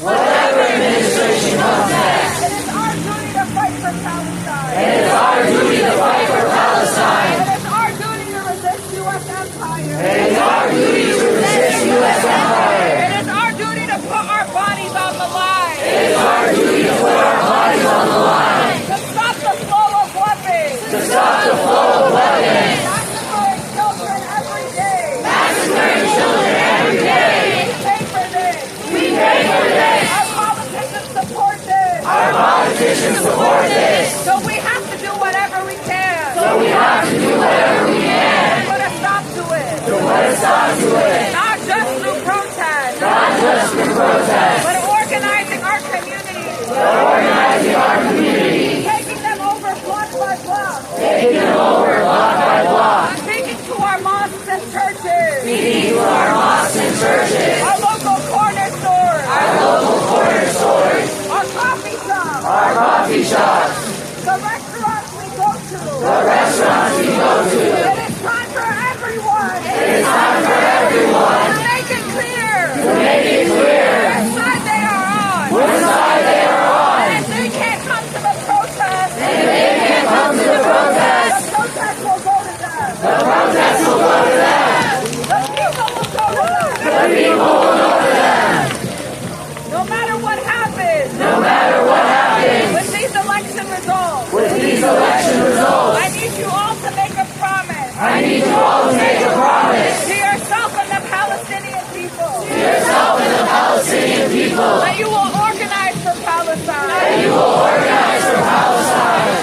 Whatever administration comes That you will organize for Palestine.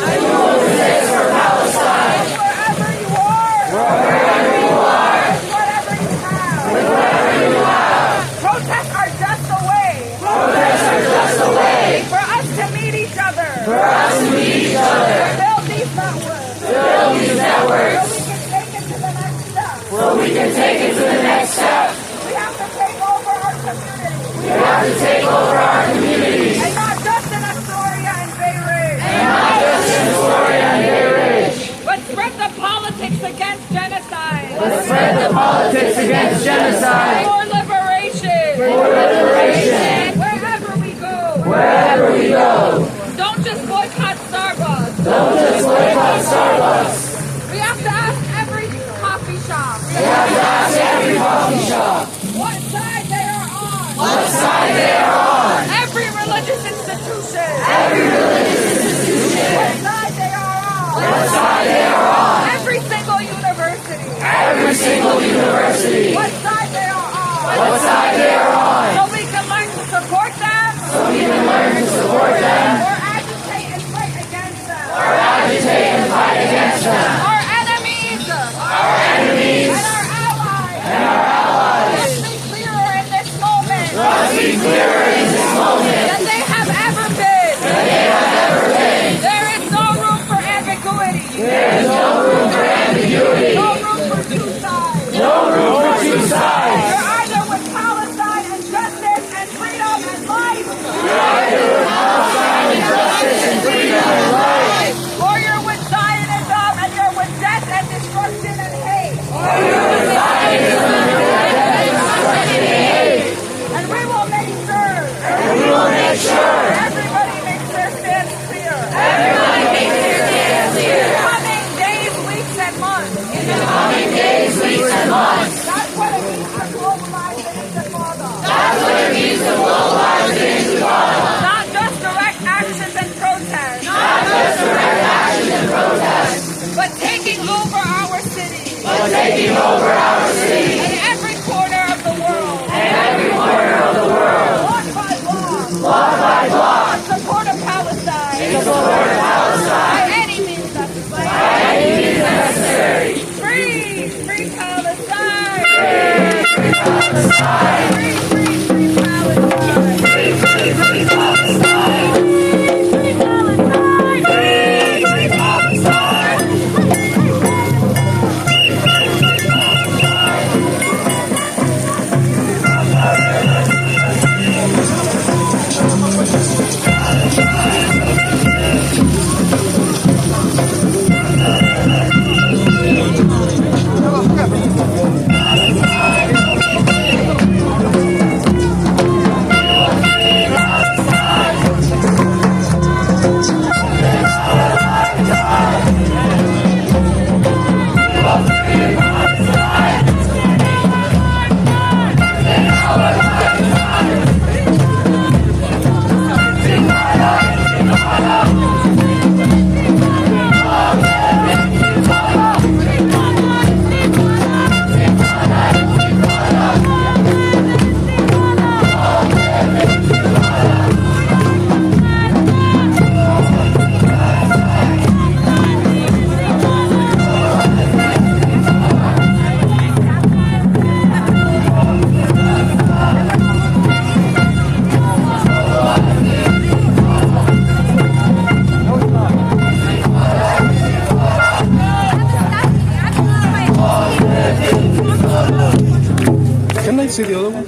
That you will resist for Palestine. Wherever you are. Wherever you are. With whatever you have. With whatever you have. Protests are just a way. Protests are just a way. For us to meet each other. For us to meet each other. To build these networks. To build these networks. So we can take it to the next step. So we can take it to the next step. We have to take over our community. We have to take over our communities. And not just in Astoria and Bay Ridge. And not just in Astoria and Bay Ridge. But spread the politics against genocide. Let's spread the politics against genocide. For liberation. For liberation. Wherever we go. Wherever we go. Don't just boycott Starbucks. Don't just boycott Starbucks. We have to ask every coffee shop. We have to ask every coffee shop. What side they are on. What side they are on. Every religious institution. Every religious institution. What side they are on. What side they are on. Every single university. Every single university. What side they are on. What side they are on. So we can learn to support them. So we can learn to support them. Or agitate and fight against them. Or agitate and fight against them. Our enemies. Our enemies. And our allies. And our allies. Let's be clearer in this moment. Let's be clearer in this moment. Than they have ever been. Than they have ever been. There is no room for ambiguity. There is no room for ambiguity. No room for two sides. No room for two sides. You're either with Palestine and justice and freedom and life. You're either with Palestine and justice and freedom and life. Or you're with Zionism and you're with death and destruction and hate. Or you're with Zionism and you're with death and destruction and hate. And we will make sure. And we will make sure. Everybody makes their stance clear. Everybody makes their stance clear. In the coming days, weeks, and months. In the coming days, weeks, and months. That's what it means to globalize the Intifada. That's what it means to globalize the Intifada. Not just direct actions and protests. Not just direct actions and protests. But taking over our city. But taking over our city. In every corner of the world. In every corner of the world. Block by block. Block by block. In support of Palestine. In support of Palestine. By any means necessary. By any means necessary. Free! Free Palestine! Free Palestine. Free, free, free Palestine! Free, free, free Palestine. Free Palestine! Free, free Palestine. Can I see the other one?